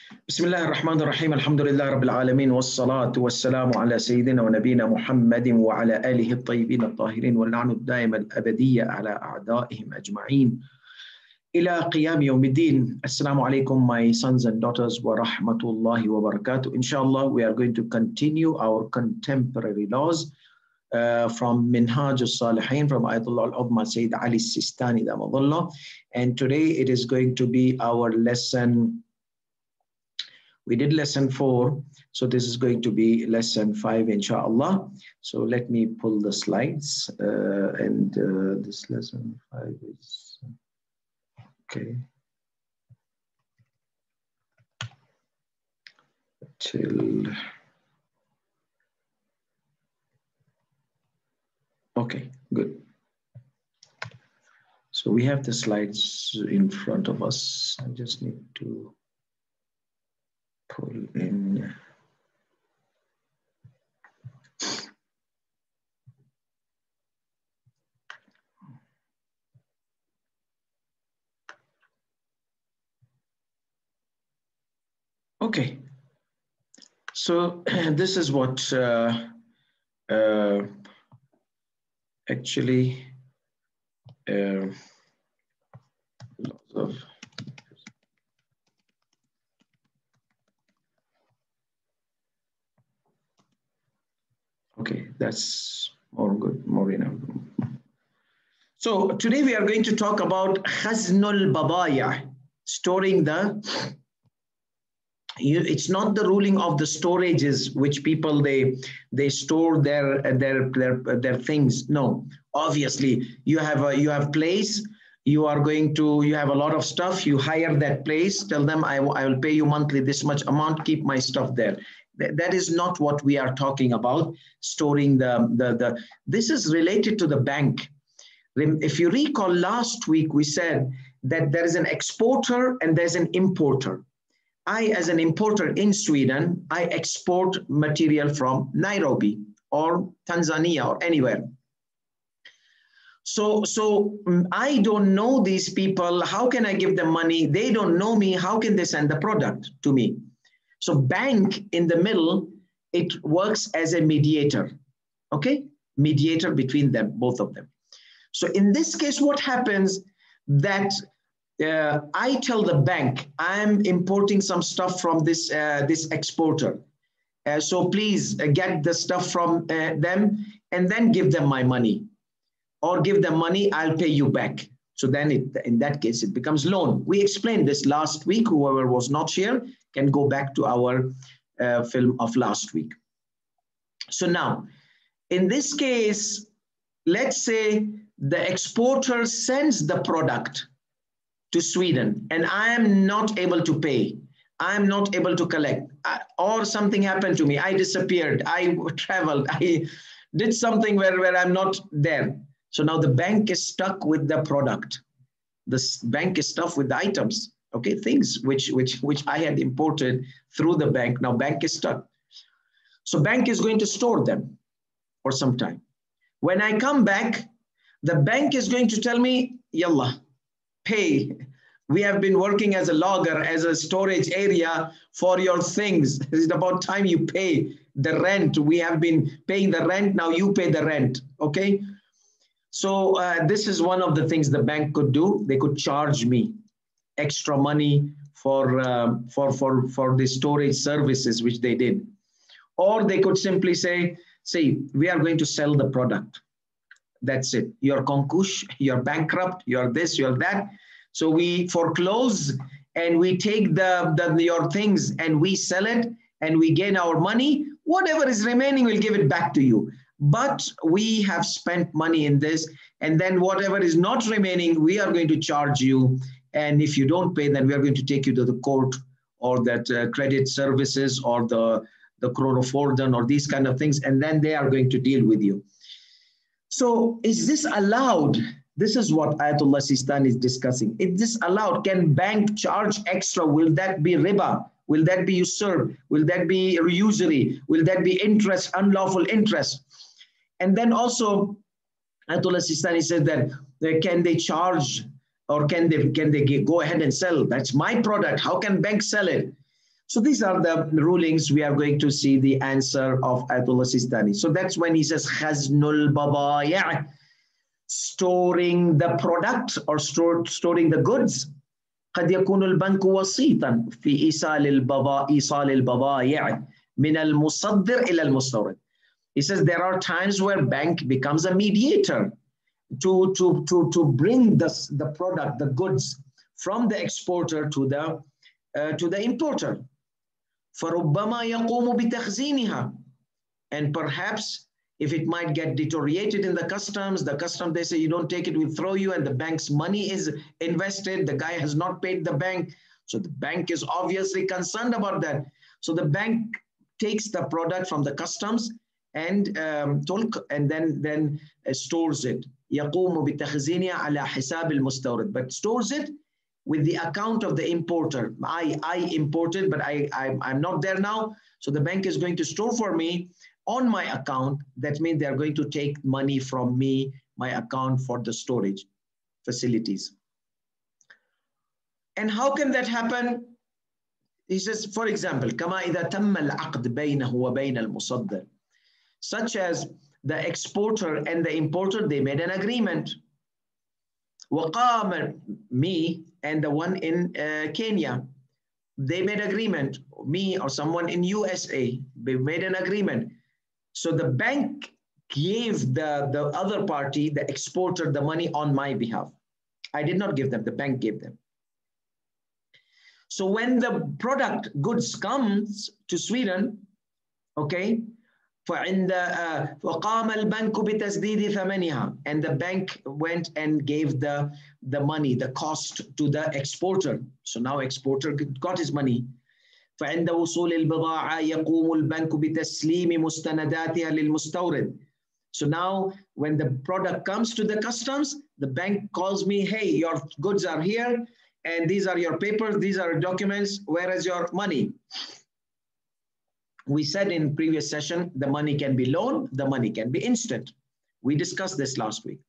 بسم الله الرحمن الرحيم الحمد لله رب العالمين والصلاة والسلام على سيدنا ونبينا محمد وعلى آله الطيبين الطاهرين واللعن الدائم الأبدية على أعدائهم أجمعين إلى قيام يوم الدين. Assalamu alaikum, my sons and daughters, wa rahmatullahi wa barakatuh. Inshallah, we are going to continue our contemporary laws from Minhaj al-Salihin from Ayatollah al-Uzma Sayyid Ali Sistani Damadullah. And today it is going to be our lesson. We did lesson 4, so this is going to be lesson 5, inshallah. So let me pull the slides, and this lesson 5 is, okay. Okay, good. So we have the slides in front of us. I just need to pull in. Okay, so this is what actually lots of okay, that's more good, more enough. So today we are going to talk about Khaznul Badaya, storing the. It's not the ruling of the storages which people they store their things. No, obviously you have place. You are going to you have a lot of stuff. You hire that place. Tell them I will pay you monthly this much amount. Keep my stuff there. That is not what we are talking about. Storing the this is related to the bank. If you recall, last week we said that there is an exporter and there's an importer. I, as an importer in Sweden, I export material from Nairobi or Tanzania or anywhere. So I don't know these people. How can I give them money? They don't know me. How can they send the product to me? So bank in the middle, it works as a mediator, okay? Mediator between them, both of them. So in this case, what happens that I tell the bank, I'm importing some stuff from this exporter. So please get the stuff from them and then give them my money. Or give them money, I'll pay you back. So then in that case, it becomes loan. We explained this last week. Whoever was not here can go back to our film of last week. So now, in this case, let's say the exporter sends the product to Sweden and I am not able to pay. I am not able to collect, or something happened to me. I disappeared. I traveled. I did something where I'm not there. So now the bank is stuck with the product. The bank is stuck with the items, okay, things which I had imported through the bank. Now bank is stuck. So bank is going to store them for some time. When I come back, the bank is going to tell me, yalla, pay. We have been working as a logger, as a storage area for your things. It's about time you pay the rent. We have been paying the rent. Now you pay the rent. Okay. So this is one of the things the bank could do. They could charge me extra money for the storage services, which they did. Or they could simply say, see, we are going to sell the product. That's it. You're concouche, you're bankrupt, you're this, you're that. So we foreclose and we take your things and we sell it and we gain our money. Whatever is remaining, we'll give it back to you. But we have spent money in this, and then whatever is not remaining, we are going to charge you. And if you don't pay, then we are going to take you to the court or that credit services or the Kronofogden or these kind of things, and then they are going to deal with you. So is this allowed? This is what Ayatollah Sistani is discussing. Is this allowed? Can bank charge extra? Will that be riba? Will that be usurp? Will that be usury? Will that be interest, unlawful interest? And then also, Ayatollah Sistani said that can they charge or can they go ahead and sell? That's my product. How can banks sell it? So these are the rulings. We are going to see the answer of Ayatollah Sistani. So that's when he says Khaznul Badaya, storing the product or storing the goods. قد يكون البنك وسيطا في إيصال البضائع من المصدر إلى المستورد. He says there are times where bank becomes a mediator to bring the product, the goods from the exporter to the importer. فربما يقوم بتخزينها, and perhaps if it might get deteriorated in the customs, they say you don't take it, we throw you, and the bank's money is invested, the guy has not paid the bank, so the bank is obviously concerned about that. So the bank takes the product from the customs and then stores it. يقوم بتخزينها على حساب المستورد, but stores it with the account of the importer. I imported, but I'm not there now. So the bank is going to store for me on my account. That means they're going to take money from me, my account, for the storage facilities. And how can that happen? He says, for example, كما إذا تم العقد بينه وبين المصدر, such as the exporter and the importer, they made an agreement. وقام, me and the one in Kenya, they made agreement. Me or someone in USA, they made an agreement. So the bank gave the other party, the exporter, the money on my behalf. I did not give them, the bank gave them. So when the product goods comes to Sweden, okay, فقام البنك بتسديد ثمنها, and the bank went and gave the money, the cost, to the exporter. So now exporter got his money. فعند وصول البضاعة يقوم البنك بتسليم مستنداتها للمستورد. So now when the product comes to the customs, the bank calls me, hey, your goods are here, and these are your papers, these are documents, where is your money? We said in previous session, the money can be loan, the money can be instant. We discussed this last week.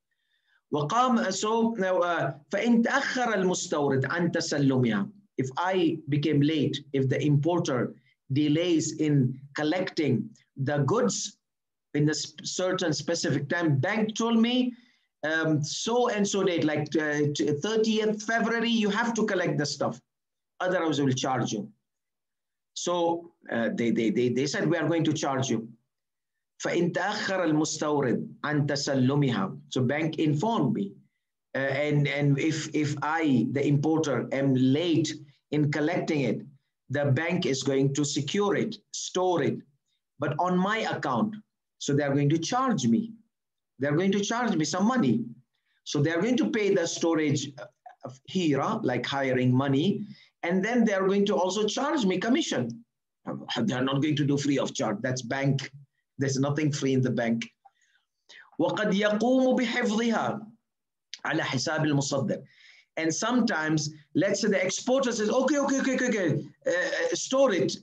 فإن تأخر المستورد عن تسلمها, if I became late, if the importer delays in collecting the goods in a certain specific time, bank told me, so and so date, like 30th February, you have to collect the stuff, otherwise we will charge you. So they said, we are going to charge you. فإن تأخر المستورد عن تسلمها, so bank informed me, and if I, the importer, am late in collecting it, the bank is going to secure it, store it, but on my account. So they are going to charge me. They're going to charge me some money. So they're going to pay the storage hira, like hiring money, and then they're going to also charge me commission. They're not going to do free of charge. That's bank. There's nothing free in the bank. وقد يقوم بحفظها على حساب المصدر. And sometimes, let's say the exporter says, okay, store it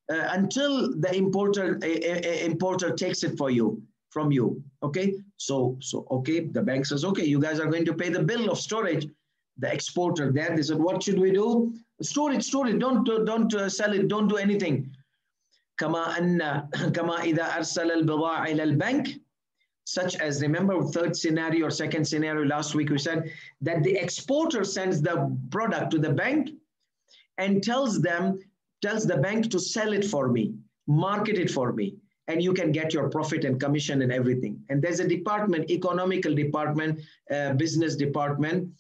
until the importer takes it from you. Okay, so okay, the bank says, okay, you guys are going to pay the bill of storage. The exporter there, they said, what should we do? Store it. Don't sell it. Don't do anything. كما إذا أرسل البضاعة إلى البنك, such as, remember, third scenario or second scenario last week, we said that the exporter sends the product to the bank and tells the bank to sell it for me, market it for me, and you can get your profit and commission and everything. And there's a department, economical department, business department,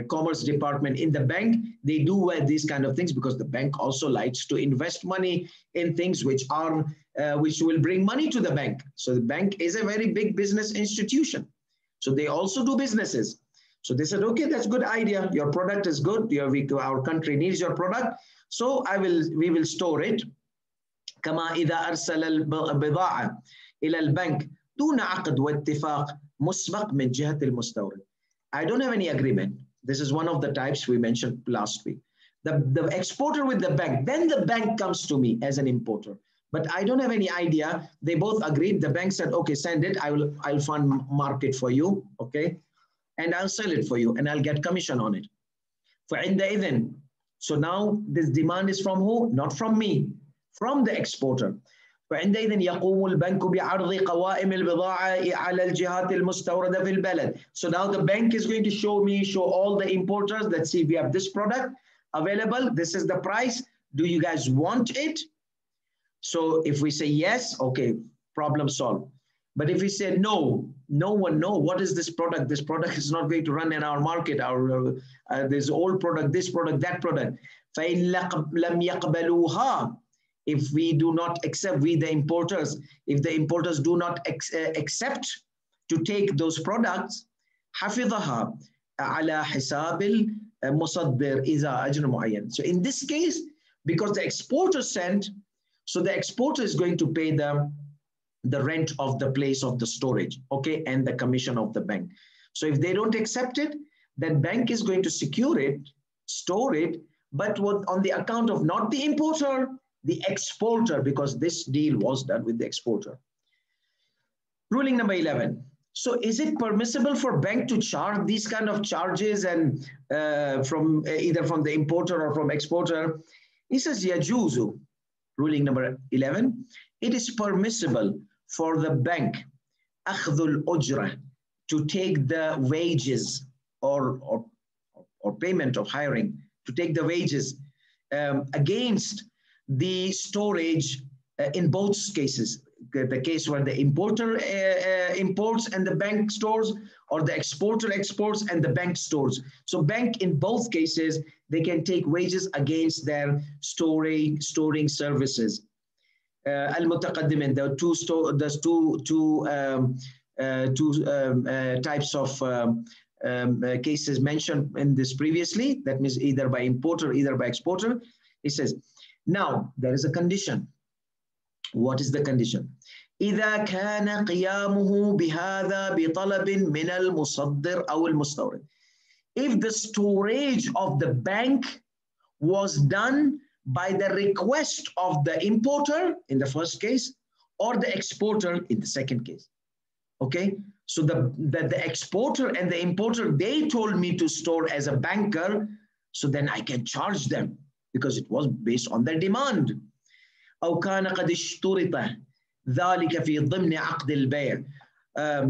commerce department in the bank. They do these kind of things because the bank also likes to invest money in things which will bring money to the bank. So the bank is a very big business institution. So they also do businesses. So they said, okay, that's a good idea. Your product is good. Our country needs your product. So we will store it. كما إذا أرسل البضاعة إلى البنك دون عقد واتفاق مسبق من جهة المستورد. I don't have any agreement. This is one of the types we mentioned last week. The exporter with the bank, then the bank comes to me as an importer. But I don't have any idea. They both agreed. The bank said, okay, send it. I'll fund market for you, okay? And I'll sell it for you and I'll get commission on it. فعندئذ So now this demand is from who? Not from me, from the exporter. فعندئذ يقوم البنك بعرض قوائم البضاعة على الجهات المستوردة في البلد. So now the bank is going to show all the importers. Let's see, we have this product available. This is the price. Do you guys want it? So if we say yes, okay, problem solved. But if we say no, no one knows what is this product. This product is not going to run in our market. There's old product, this product, that product. فإن لم يقبلوها. If we do not accept, we the importers, if the importers do not accept to take those products, حفظها على حساب المصدر إذا أجر معين. So in this case, because the exporter sent, so the exporter is going to pay the rent of the place of the storage, okay, and the commission of the bank. So if they don't accept it, then bank is going to secure it, store it, but on the account of not the importer, the exporter, because this deal was done with the exporter. Ruling number 11. So is it permissible for bank to charge these kind of charges and from either from the importer or from exporter? He says, yajuzu. Ruling number 11. It is permissible for the bank, akhdhul ujra, to take the wages or payment of hiring, to take the wages against the storage in both cases, the case where the importer imports and the bank stores, or the exporter exports and the bank stores. So bank in both cases, they can take wages against their storing services. Al-Mutaqaddimin, there are two types of cases mentioned in this previously. That means either by importer, either by exporter. He says, now there is a condition. What is the condition? إذا كان قيامه بهذا بطلب من المصدر أو المستورد. If the storage of the bank was done by the request of the importer in the first case, or the exporter in the second case. Okay, so the exporter and the importer, they told me to store as a banker, so then I can charge them because it was based on their demand. أو كان قد اشترط ذلك في ضمن عقد البيع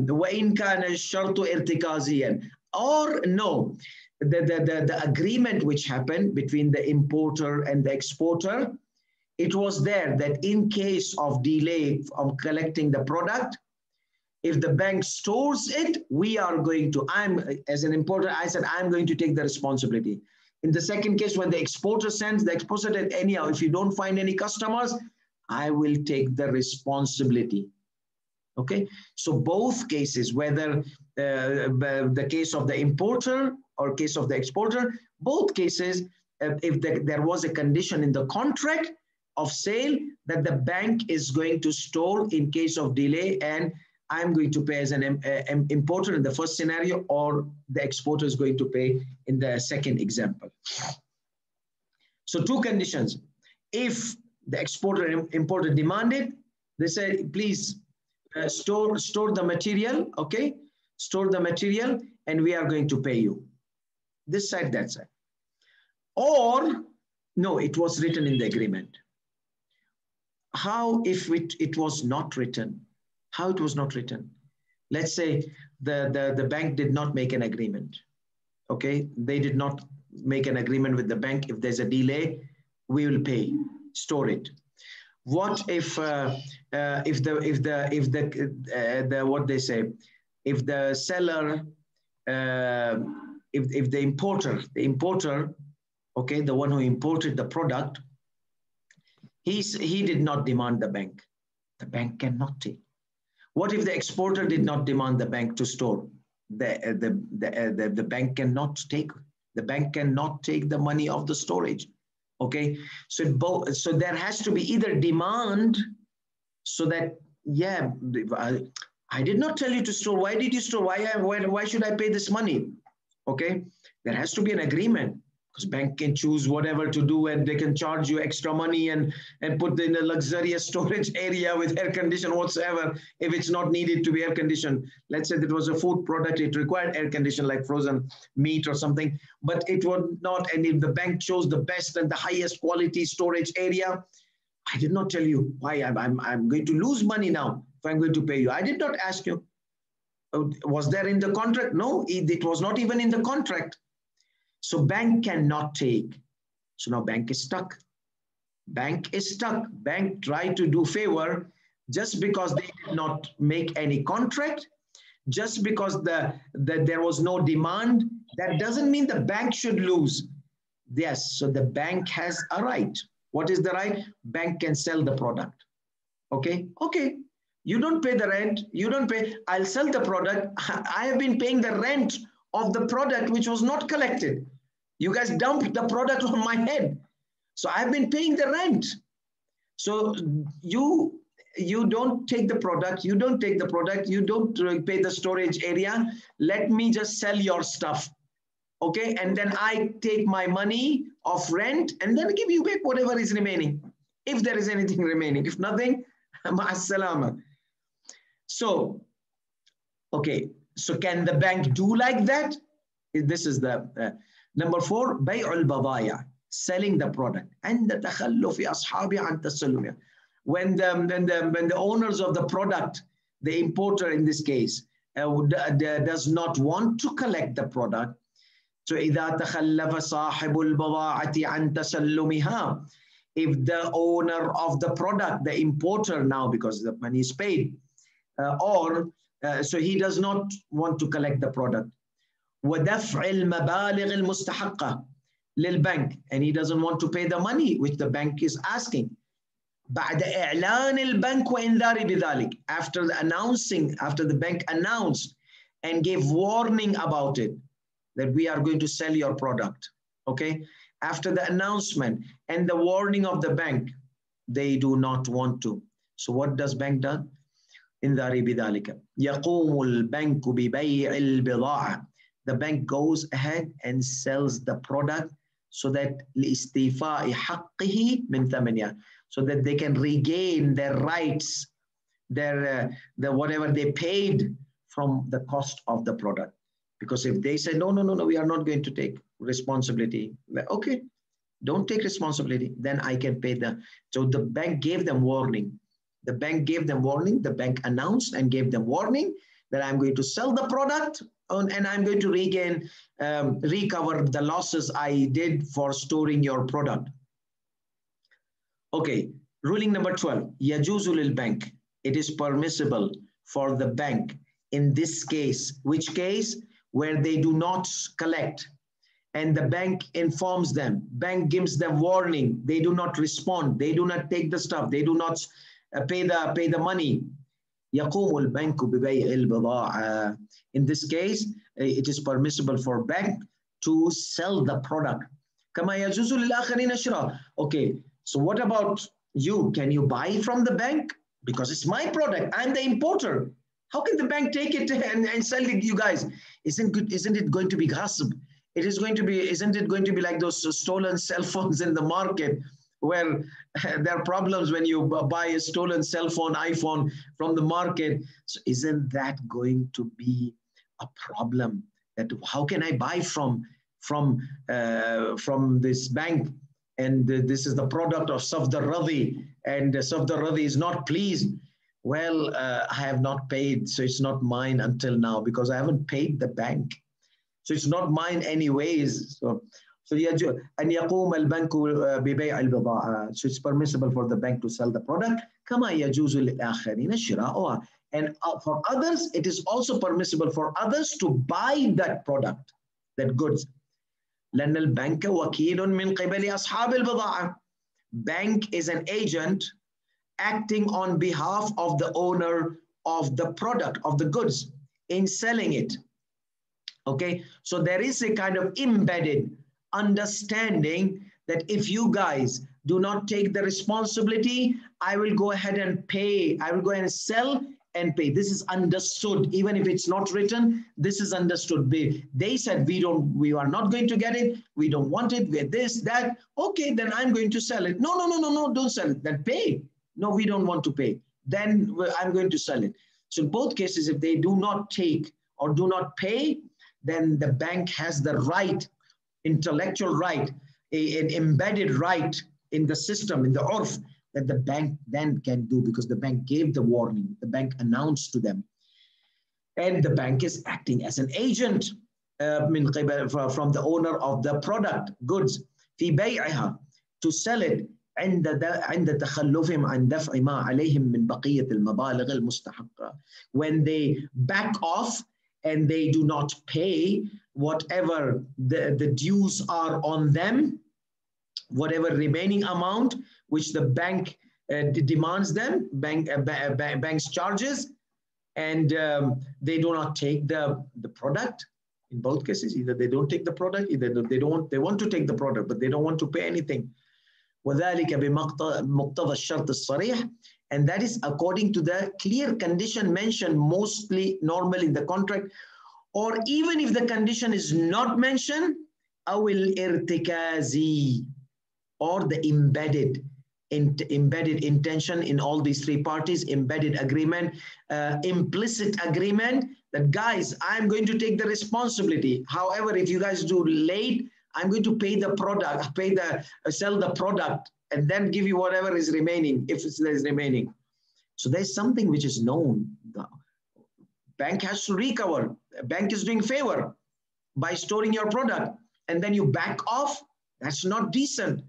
وإن كان الشرط ارتكازيا. Or no, the agreement which happened between the importer and the exporter, it was there that in case of delay of collecting the product, if the bank stores it, we are going to, as an importer, I said, I'm going to take the responsibility. In the second case, when the exporter sends, the exporter said, anyhow, if you don't find any customers, I will take the responsibility. Okay, so both cases, whether the case of the importer or case of the exporter, both cases, if there was a condition in the contract of sale that the bank is going to store in case of delay, and I'm going to pay as an importer in the first scenario, or the exporter is going to pay in the second example. So two conditions. If the exporter and importer demanded, they say, please store the material, okay? Store the material and we are going to pay you. This side, that side. Or, no, it was written in the agreement. How if it was not written? How it was not written? Let's say the bank did not make an agreement. Okay, they did not make an agreement with the bank. If there's a delay, we will pay. Store it. What if what they say? If the seller, if the importer, okay, the one who imported the product, he did not demand the bank. The bank cannot take. What if the exporter did not demand the bank to store? The bank cannot take. The bank cannot take the money of the storage. Okay, so there has to be either demand, so that yeah, I did not tell you to store. Why did you store? Why should I pay this money? Okay, there has to be an agreement. because bank can choose whatever to do, and they can charge you extra money and put in a luxurious storage area with air condition whatsoever if it's not needed to be air conditioned. Let's say that was a food product, it required air condition like frozen meat or something, but it would not. And if the bank chose the best and the highest quality storage area, I did not tell you why I'm going to lose money now if I'm going to pay you. I did not ask you. Was there in the contract? No, it was not even in the contract. So bank cannot take. So now bank is stuck. Bank is stuck. Bank tried to do favor just because they did not make any contract, just because there was no demand. That doesn't mean the bank should lose. Yes, so the bank has a right. What is the right? Bank can sell the product. Okay, okay. You don't pay the rent. You don't pay. I'll sell the product. I have been paying the rent of the product which was not collected. You guys dumped the product on my head. So I've been paying the rent. So you don't take the product. You don't take the product. You don't pay the storage area. Let me just sell your stuff. Okay, and then I take my money of rent and then give you back whatever is remaining, if there is anything remaining. If nothing, ma'as salama. So, okay, so can the bank do like that? This is the number 4, bay'ul badaya, selling the product. And the takhallufi ashabi an tasallumiyah. When the owners of the product, the importer in this case, does not want to collect the product, so إذا تخلف صاحب البضاعة عن تسلمها, if the owner of the product, the importer now, because the money is paid, so he does not want to collect the product, ودفع المبالغ المستحقة للبنك, and he doesn't want to pay the money which the bank is asking, بعد إعلان البنك وإنذار بذلك, after the bank announced and gave warning about it, that we are going to sell your product. Okay, after the announcement and the warning of the bank, they do not want to. So what does bank do? إنذار بذلك يقوم البنك ببيع البضاعة. The bank goes ahead and sells the product so that لاستيفاء حقه من ثمنها, so that they can regain their rights, their whatever they paid from the cost of the product. Because if they say, no, we are not going to take responsibility, okay, don't take responsibility, then I can pay the. So the bank gave them warning. The bank gave them warning. The bank announced and gave them warning that I'm going to sell the product and I'm going to recover the losses I did for storing your product. Okay, ruling number 12, yajuzu lil bank. It is permissible for the bank in this case. Which case? Where they do not collect and the bank informs them, bank gives them warning, they do not respond, they do not take the stuff, they do not pay the money. يقوم البنك ببيع البضاعة. In this case, it is permissible for bank to sell the product. كما يجوز للآخرين شراء. Okay, so what about you? Can you buy from the bank? Because it's my product, I'm the importer. How can the bank take it and sell it to you guys? Isn't it going to be ghasb? Isn't it going to be like those stolen cell phones in the market, where there are problems when you buy a stolen cell phone, iPhone from the market? So isn't that going to be a problem? That how can I buy from this bank, and this is the product of Safdar Radhi, and Safdar Radhi is not pleased? Well, I have not paid, so it's not mine until now because I haven't paid the bank. So it's not mine anyways. So أن يقوم البنك ببيع البضاعة. So it's permissible for the bank to sell the product. كما يجوز للآخرين شراؤها. And for others, it is also permissible for others to buy that product, that goods. لأن البنك وكيل من قبل أصحاب البضاعة. Bank is an agent acting on behalf of the owner of the product, of the goods, in selling it. Okay, so there is a kind of embedded understanding that if you guys do not take the responsibility, I will go ahead and pay, I will go ahead and sell and pay. This is understood. Even if it's not written, this is understood. They said, we are not going to get it. We don't want it. We're this, that. Okay, then I'm going to sell it. No, don't sell it. Then pay. No, we don't want to pay. Then I'm going to sell it. So in both cases, if they do not take or do not pay, then the bank has the right, intellectual right, an embedded right in the system, in the urf, that the bank then can do, because the bank gave the warning, the bank announced to them. And the bank is acting as an agent from the owner of the product, goods, في بيعها, to sell it عند تخلفهم عن دفع ما عليهم من بقية المبالغ المستحقة. When they back off and they do not pay whatever the dues are on them, whatever remaining amount which the bank demands them, bank's charges, and they do not take the product. In both cases, either they don't take the product, either they want to take the product, but they don't want to pay anything. وذلك بمقتضى الشرط الصريح, and that is according to the clear condition mentioned mostly normal in the contract, or even if the condition is not mentioned, أو الارتكازي, or the embedded intention in all these three parties, embedded agreement, implicit agreement, that guys, I'm going to take the responsibility. However, if you guys do late, I'm going to pay the product, sell the product, and then give you whatever is remaining, if there's remaining. So there's something which is known. The bank has to recover. The bank is doing favor by storing your product, and then you back off. That's not decent.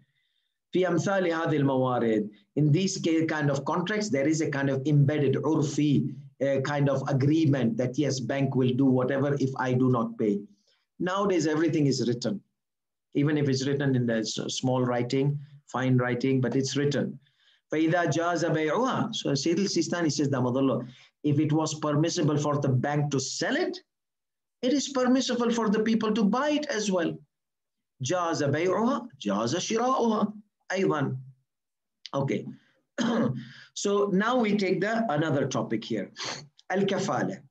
في أمثال هذه الموارد, in these kind of contracts, there is a kind of embedded urfi, kind of agreement that yes, bank will do whatever if I do not pay. Nowadays, everything is written. Even if it's written in the small writing, fine writing, but it's written. فإذا جاز بيعها. So Sayyid al-Sistani says, Damadullah, if it was permissible for the bank to sell it, it is permissible for the people to buy it as well. جاز بيعها, جاز شراؤها أيضا. Okay. So now we take another topic here. Al-kafala.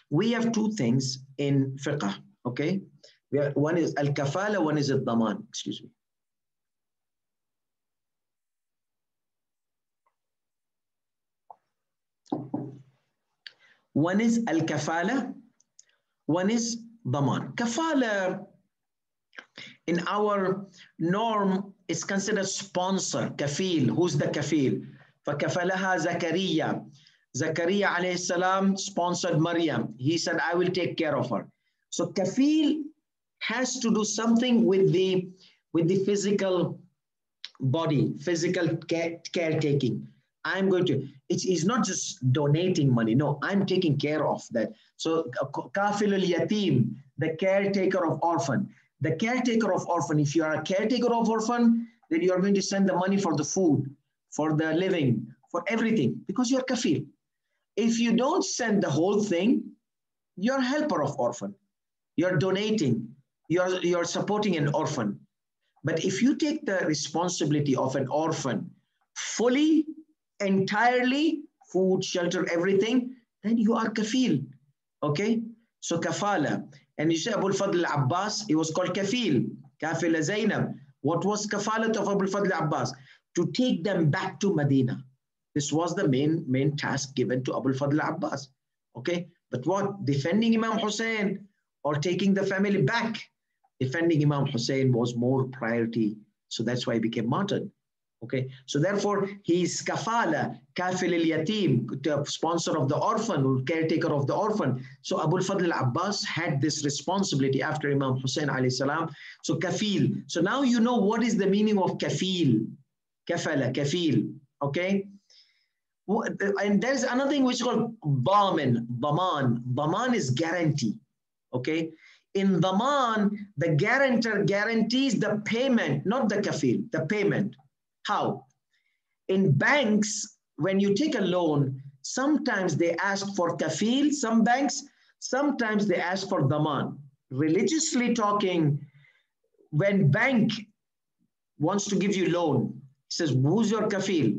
We have two things in fiqh, okay? One is al-kafala, one is al-daman. Excuse me. One is al-kafala, one is daman. Kafala, in our norm, is considered sponsor, kafil. Who's the kafil? فَكَفَلَهَا Zakaria. Zakaria alayhi salam sponsored Maryam. He said, I will take care of her. So kafil has to do something with the physical body, physical caretaking. I'm going to, it's not just donating money. No, I'm taking care of that. So kafilul yatim, the caretaker of orphan. The caretaker of orphan, if you are a caretaker of orphan, then you are going to send the money for the food, for the living, for everything, because you're kafil. If you don't send the whole thing, you're a helper of orphan. You're donating. You're supporting an orphan. But if you take the responsibility of an orphan fully, entirely, food, shelter, everything, then you are kafil. Okay? So kafala. And you say Abu al-Fadl al-Abbas, he was called kafil. Kafila Zainab. What was kafalat of Abu al-Fadl al-Abbas? To take them back to Medina. This was the main task given to Abu al-Fadl al-Abbas. Okay? But what? Defending Imam Hussein or taking the family back? Defending Imam Hussein was more priority. So that's why he became martyred. Okay, so therefore he is kafala, kafil al-yatim, the sponsor of the orphan, caretaker of the orphan. So Abu al-Fadl al-Abbas had this responsibility after Imam Hussein alayhi salam. So kafil. So now you know what is the meaning of kafil. Kafala, kafil. Okay. And there's another thing which is called daman. Daman is guarantee. Okay. In daman, the guarantor guarantees the payment, not the kafil, the payment. How? In banks, when you take a loan, sometimes they ask for kafil, some banks, sometimes they ask for daman. Religiously talking, when bank wants to give you loan, he says, who's your kafil?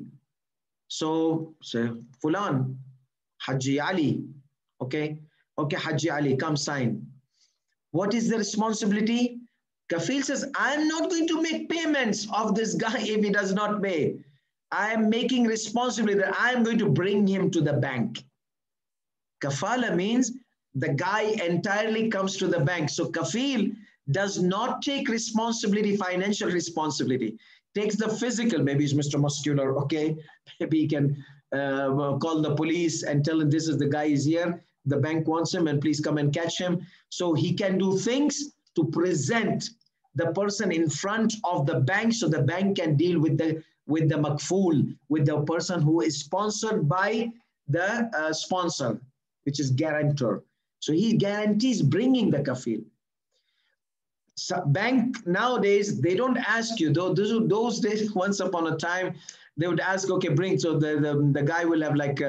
So say, Fulan. Haji Ali. Okay. Okay, Haji Ali, come sign. What is the responsibility? Kafil says, I am not going to make payments of this guy if he does not pay. I am making responsibility that I am going to bring him to the bank. Kafala means the guy entirely comes to the bank. So kafil does not take responsibility, financial responsibility, takes the physical. Maybe it's Mr. Muscular, okay? Maybe he can call the police and tell him this is the guy is here. The bank wants him and please come and catch him. So he can do things to present the person in front of the bank so the bank can deal with the makfool, with the person who is sponsored by the sponsor, which is guarantor. So he guarantees bringing the kafil. So bank nowadays, they don't ask you, those days, once upon a time, they would ask, okay, bring, so the guy will have like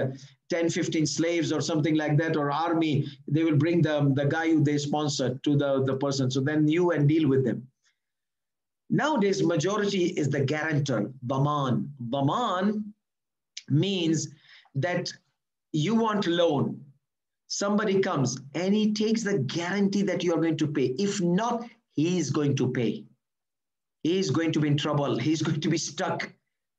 10, 15 slaves or something like that, or army, they will bring the guy who they sponsor to the person. So then you and deal with them. Nowadays, majority is the guarantor, Daman. Daman means that you want loan. Somebody comes and he takes the guarantee that you are going to pay. If not, he is going to pay. He is going to be in trouble. He's going to be stuck.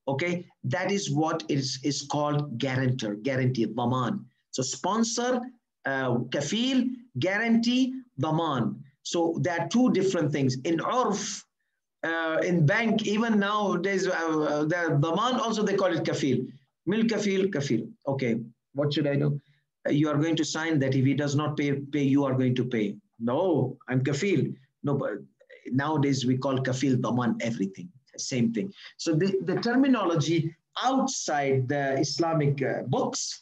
Okay, that is what is called guarantor, guarantee, Daman. So sponsor, kafil, guarantee, Daman. So there are two different things. In urf, in bank, even nowadays, the Daman also they call it kafil. Mil kafil, kafil. Okay, what should I do? You are going to sign that if he does not pay, you are going to pay. No, I'm kafil. No, but nowadays we call kafil, Daman, everything. Same thing. So the terminology outside the Islamic books,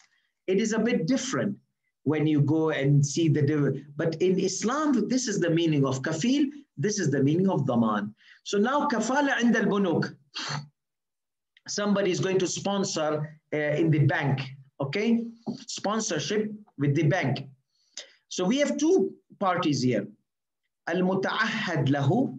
it is a bit different when you go and see the, but in Islam, this is the meaning of kafil, this is the meaning of Daman. So now kafala and al-bunuk, somebody is going to sponsor in the bank, okay? Sponsorship with the bank. So we have two parties here. Al-muta'ahad lahu,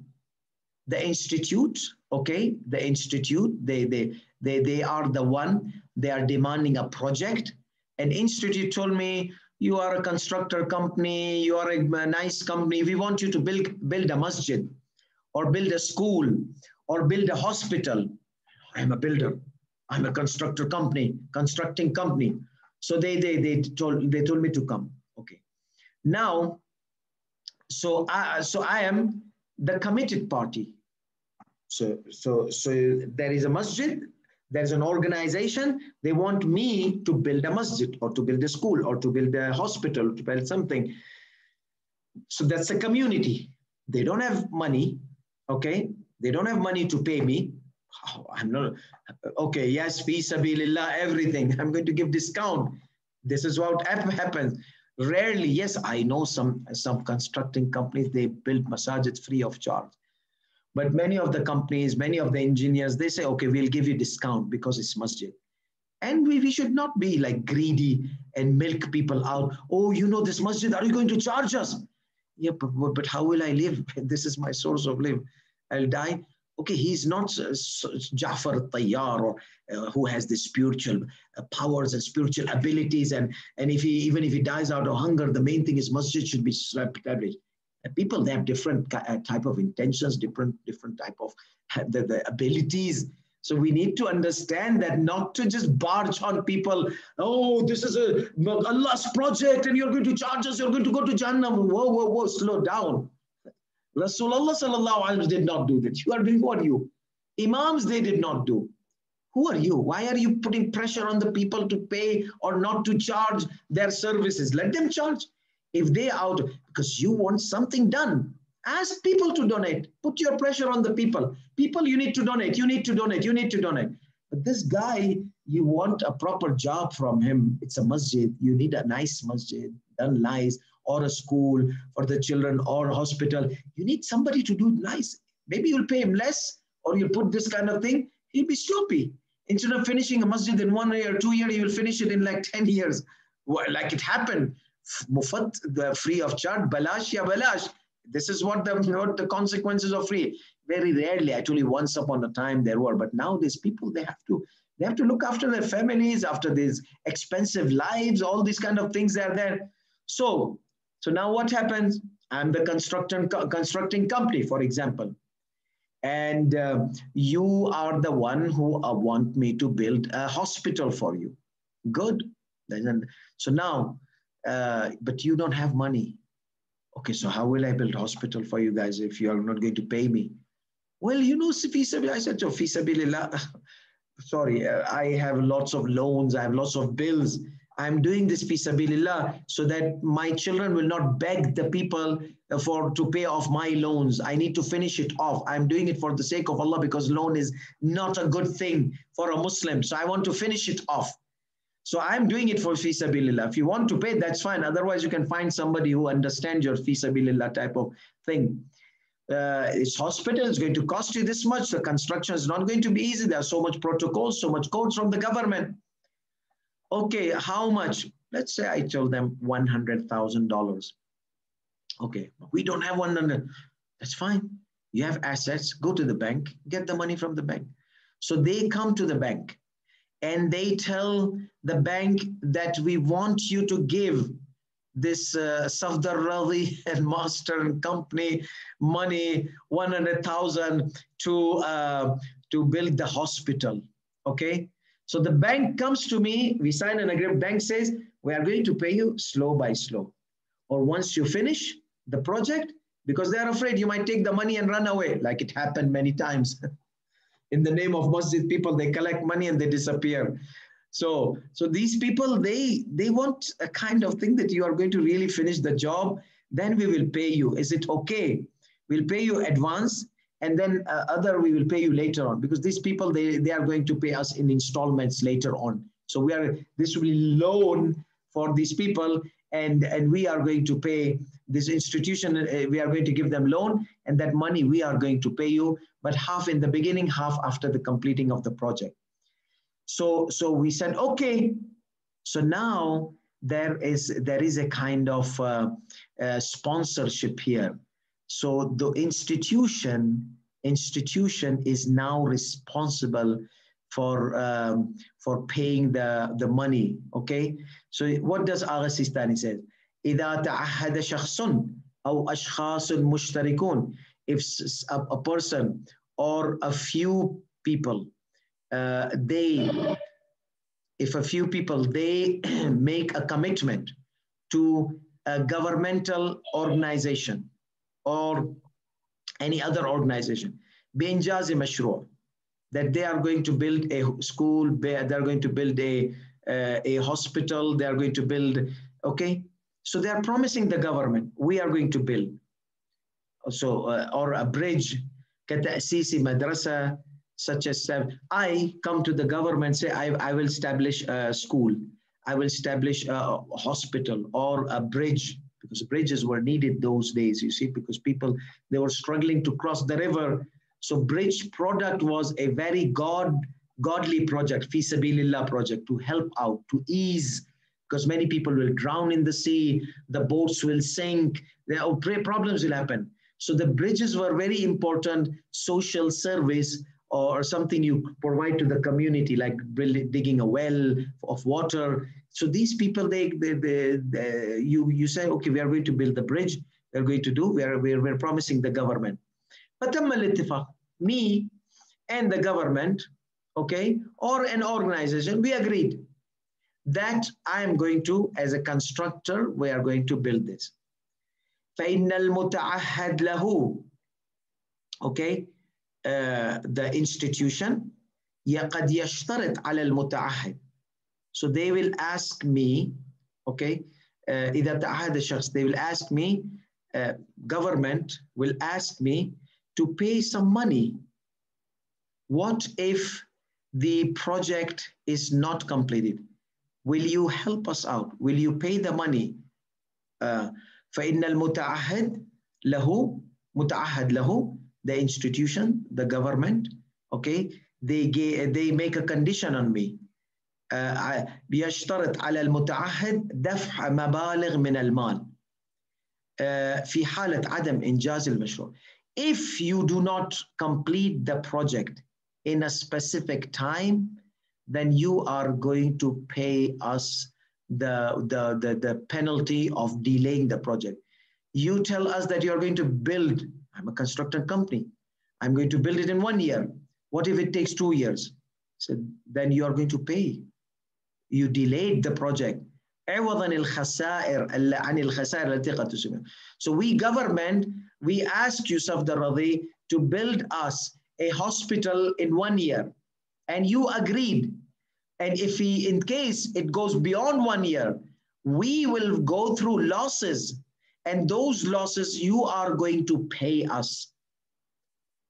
the institute, okay? The institute, they are the one, they are demanding a project. An institute told me, you are a constructor company, you are a nice company, we want you to build a masjid, or build a school, or build a hospital. I'm a builder, I'm a constructor company, constructing company. So they told me to come. Okay. Now, so I am the committed party. So there is a masjid, there's an organization, they want me to build a masjid, or to build a school, or to build a hospital, to build something. So that's a community. They don't have money, okay? They don't have money to pay me. Oh, I'm not, okay, yes, fi sabilillah, everything. I'm going to give discount. This is what happens. Rarely, yes, I know some constructing companies, they build masajids free of charge. But many of the companies, many of the engineers, they say, okay, we'll give you discount because it's masjid. And we should not be like greedy and milk people out. Oh, you know this masjid, are you going to charge us? Yeah, but how will I live? This is my source of life. I'll die. Okay, he's not Ja'far Tayyar, or who has the spiritual powers and spiritual abilities. And even if he dies out of hunger, the main thing is masjid should be established. People, they have different type of intentions, different type of the abilities. So we need to understand that, not to just barge on people. Oh, this is Allah's project and you're going to charge us, you're going to go to Jannah. Whoa, slow down. Rasulullah sallallahu alaihi wasallam did not do that. You are doing what you? Imams, they did not do. Who are you? Why are you putting pressure on the people to pay or not to charge their services? Let them charge. If they out, because you want something done, ask people to donate. Put your pressure on the people. People, you need to donate, you need to donate, you need to donate. But this guy, you want a proper job from him. It's a masjid. You need a nice masjid, done nice, or a school for the children, or a hospital. You need somebody to do it nice. Maybe you'll pay him less, or you put this kind of thing. He'll be sloppy. Instead of finishing a masjid in 1 year, 2 years, he will finish it in like 10 years. Well, like it happened. Mufat, the free of charge, balash ya balash. This is what the consequences of free. Very rarely, actually, once upon a time there were, but now these people, they have to They have to look after their families, after these expensive lives, all these kind of things are there. So now what happens? I'm the constructing company, for example, and you are the one who want me to build a hospital for you. Good. So now, but you don't have money. Okay, so how will I build a hospital for you guys if you are not going to pay me? Well, I said, so feasibilillah, sorry, I have lots of loans, I have lots of bills. I'm doing this feasibilillah so that my children will not beg the people to pay off my loans. I need to finish it off. I'm doing it for the sake of Allah because loan is not a good thing for a Muslim. So I want to finish it off. So I'm doing it for fi sabilillah. If you want to pay, that's fine. Otherwise, you can find somebody who understands your fi sabilillah type of thing. This hospital is going to cost you this much. The construction is not going to be easy. There's so much protocols, so much codes from the government. Okay, how much? Let's say I told them $100,000. Okay, we don't have 100. That's fine. You have assets. Go to the bank, get the money from the bank. So they come to the bank and they tell the bank that we want you to give this Safdar Radhi and Master and Company money, 100,000 to build the hospital. Okay. So the bank comes to me, we sign an agreement, bank says, we are going to pay you slow by slow. Or once you finish the project, because they're afraid you might take the money and run away, like it happened many times. In the name of masjid, people, they collect money and they disappear. So these people, they want a kind of thing that you are going to really finish the job, then we will pay you. Is it okay? We'll pay you advance, and then we will pay you later on, because these people, they are going to pay us in installments later on. So this will be loan for these people, and we are going to pay this institution, we are going to give them loan, and that money we are going to pay you, but half in the beginning, half after the completing of the project. So we said, okay. So now there is a kind of sponsorship here. So the institution is now responsible for paying the money. Okay. So what does Agha Sistani say? إذا تعهد شخص أو أشخاص مشتركون. If a person or a few people, if a few people, they make a commitment to a governmental organization or any other organization, بإنجاز مشروع, that they are going to build a school, they are going to build a hospital, they are going to build, okay? So they are promising the government, we are going to build. So, or a bridge, كتأسيس مدرسة, such as I come to the government, say, I will establish a school, I will establish a hospital or a bridge, because bridges were needed those days, you see, because people, they were struggling to cross the river. So bridge product was a very godly project, fi sabilillah project, to help out, to ease, because many people will drown in the sea, the boats will sink, problems will happen. So the bridges were very important social service, or something you provide to the community, like digging a well of water. So these people, you say, okay, we are going to build the bridge, we are going to do, we're promising the government. But me and the government, okay, or an organization, we agreed that I am going to, as a constructor, we are going to build this. فَإِنَّ الْمُتَعَهَّدْ لَهُ, okay, the institution, قد يشترط على المتعهد. So they will ask me, okay, إذا تعهد الشخص, they will ask me, government will ask me to pay some money. What if the project is not completed? Will you help us out? Will you pay the money? فإن المتعهد له, متعهد له, the institution, the government, okay, they make a condition on me. بيشترط على المتعهد دفع مبالغ من المال في حالة عدم إنجاز المشروع. If you do not complete the project in a specific time, then you are going to pay us the penalty of delaying the project. You tell us that you're going to build, I'm a construction company, I'm going to build it in 1 year. What if it takes 2 years? So then you are going to pay. You delayed the project. So we government, we asked Yusuf Daradi to build us a hospital in 1 year, and you agreed. And if in case it goes beyond 1 year, we will go through losses, and those losses you are going to pay us.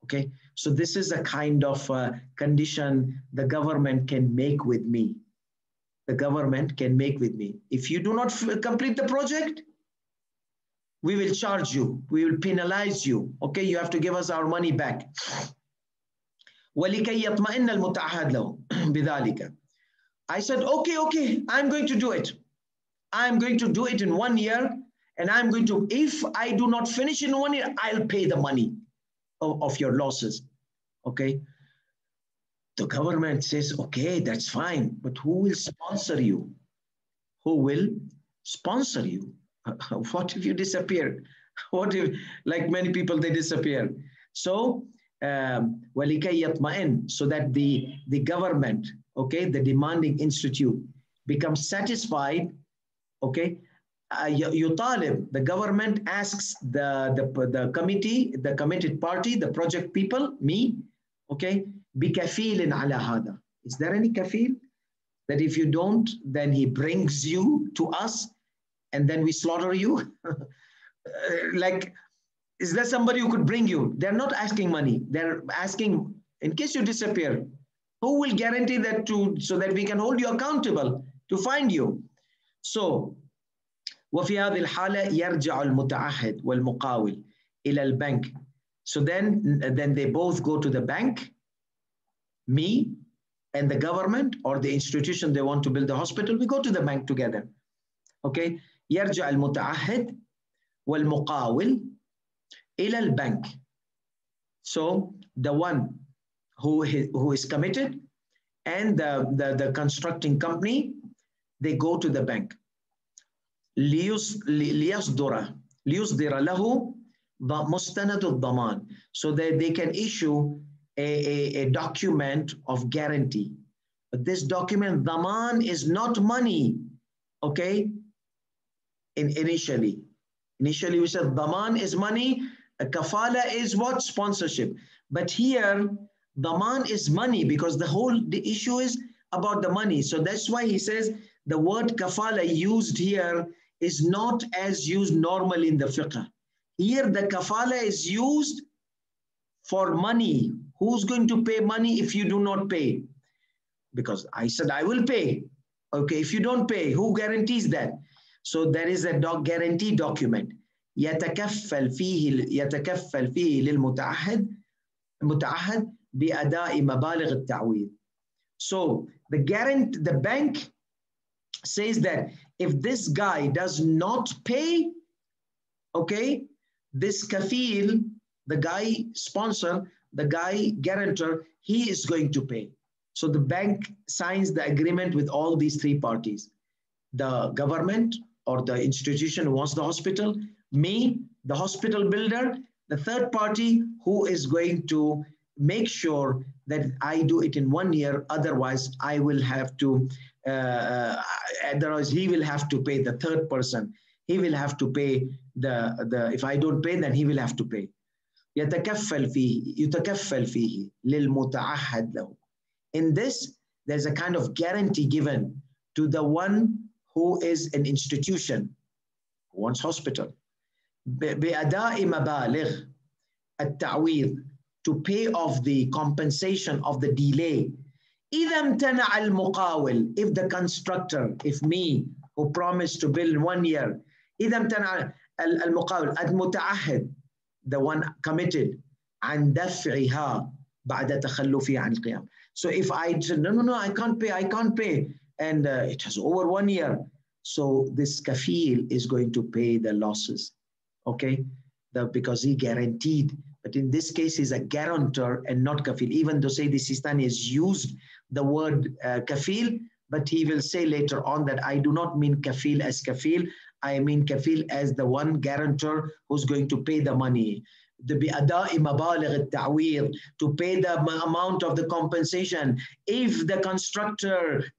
Okay, so this is a kind of condition the government can make with me. The government can make with me. If you do not complete the project, we will charge you, we will penalize you. Okay, you have to give us our money back. وَلِكَيْ يَطْمَئِنَّ الْمُتَعَهَدْ لَهُ بِذَلِكَ. I said, okay, I'm going to do it. I'm going to do it in 1 year, and I'm going to, if I do not finish in 1 year, I'll pay the money of your losses. Okay. The government says, okay, that's fine, but who will sponsor you? Who will sponsor you? What if you disappear? What if, like many people, they disappear? So, وَلِكَيْ يَطْمَئِنْ, so that the government, okay, the demanding institute becomes satisfied, okay, يطالب, the government asks the committee, the committed party, the project people, me, okay, بِكَفِيلٍ عَلَى هَذَا. Is there any kafil? That if you don't, then he brings you to us and then we slaughter you? Like, is there somebody who could bring you? They're not asking money. They're asking, in case you disappear, who will guarantee that so that we can hold you accountable to find you? So, وفي هذه الحالة يرجع المتعهد والمقاول إلى البنك. So then they both go to the bank, me and the government or the institution they want to build the hospital, we go to the bank together. Okay, يرجع المتعهد والمقاول إلى البنك. So the one who is committed and the constructing company, they go to the bank. ليصدر له مستند الضمان, so that they can issue a document of guarantee. But this document, dhaman, is not money, okay? Initially we said dhaman is money, kafala is what? Sponsorship. But here, dhaman is money, because the issue is about the money. So that's why he says the word kafala used here is not as used normally in the fiqh. Here the kafala is used for money. Who's going to pay money if you do not pay? Because I said I will pay. Okay, if you don't pay, who guarantees that? So there is a guarantee document. يتكفل فيه للمتعهد بأداء مبالغ التعويض. So the bank says that if this guy does not pay, okay, this kafil, the guy sponsor, the guy guarantor, he is going to pay. So the bank signs the agreement with all these three parties. The government or the institution who wants the hospital, me, the hospital builder, the third party who is going to make sure that I do it in 1 year, otherwise I will have to, otherwise he will have to pay, the third person. He will have to pay if I don't pay, then he will have to pay. يتكفل فيه للمتعهد له. In this, there's a kind of guarantee given to the one who is an institution, who wants hospital. بأداء مبالغ التعويض, to pay off the compensation of the delay. إذا امتنع المقاول, if the constructor, if me, who promised to build in 1 year, إذا امتنع المقاول المتعهد, the one committed, عن دفعها بعد تخلفه عن القيام. So if I said, no, I can't pay, and it has over 1 year, so this kafil is going to pay the losses, okay? Because he guaranteed But in this case, he's a guarantor and not kafil, even though Sayyidi Sistani has used the word kafil, but he will say later on that I do not mean kafil as kafil. I mean kafil as the one guarantor who's going to pay the money. To pay the amount of the compensation. If the